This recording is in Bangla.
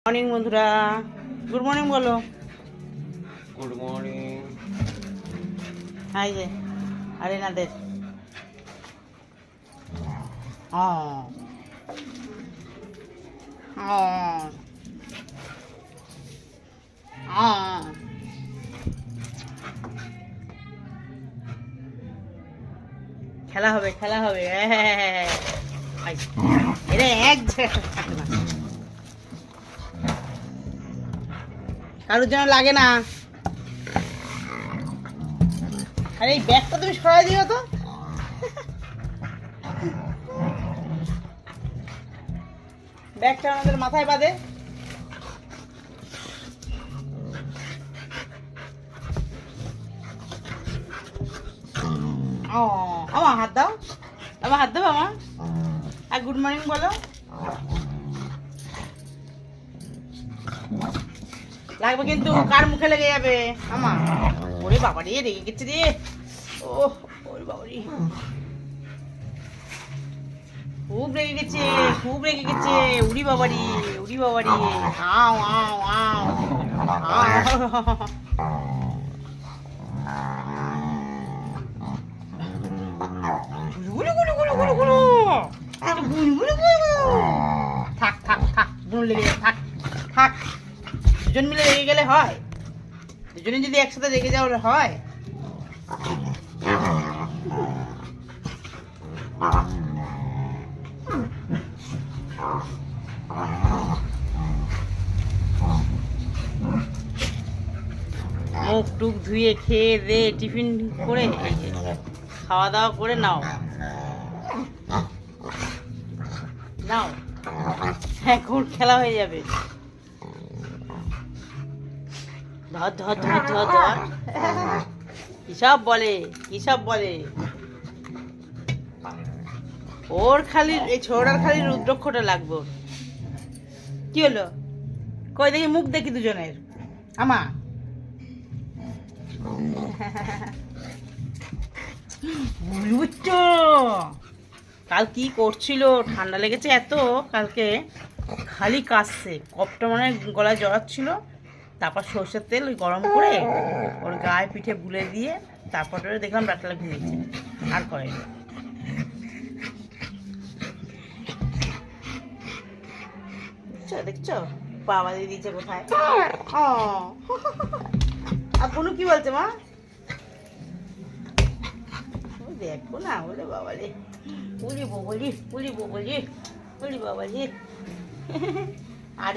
মর্নিং বন্ধুরা, গুড মর্নিং বলো। Good morning. হাই যে আরে নাদের খেলা হবে খেলা হবে। এরে এক কারোর জন্য লাগে না। আরে এই ব্যাগটা তুমি সরাই দিও তো। ব্যাগটা আমাদের মাথায় বাঁধে। ও আমার হাত দাও, আমার হাত দাও আমার। আর গুড মর্নিং বলো। লাগবে কিন্তু, কার মুখে লেগে যাবে আমার। ওরে বাবা রে, রেগে গেছে রে। ও ওরে বাবা রে, খুব রেগে গেছে, খুব রেগে গেছে। উড়ি বাবা রে, উড়ি বাবা রে। আও আও আও গুলু গুলু গুলু গুলু গুলু গুলু গুলু গুলু। থাক থাক থাক, গুলো লেগে যাবে। থাক থাক, দুজন মিলে রেগে গেলে হয়? দুজনে যদি একসাথে রেগে যাও হয়? মুখ টুক ধুয়ে খেয়ে দে, টিফিন করে খাওয়া দাওয়া করে নাও নাও, এখন খেলা হয়ে যাবে। ধর ধর ধর ধর ধর। কিসব বলে, কিসব বলে। ওর খালি এই ছোড়ার খালি রুদ্রক্ষটা লাগবে। কি হলো? কই দেখি, মুখ দেখি দুজনের। আমা বুঝছো কাল কি করছিল? ঠান্ডা লেগেছে এত কালকে, খালি কাশছে। কপটা মানে গলায় জড়াচ্ছিল। তারপর সর্ষের তেল ওই গরম করে ওর গায়ে পিঠে গুলে দিয়ে তারপরে দেখলাম রাতটা ঘুমিয়েছে, আর করেনি। দেখছো দেখছো, বাবা দিয়ে দিয়েছে কোথায়। আর কোনো কি বলছে মা? দেখো না, বলে বাবা রে, বলি বলি বলি বলি বলি বাবা রে। আর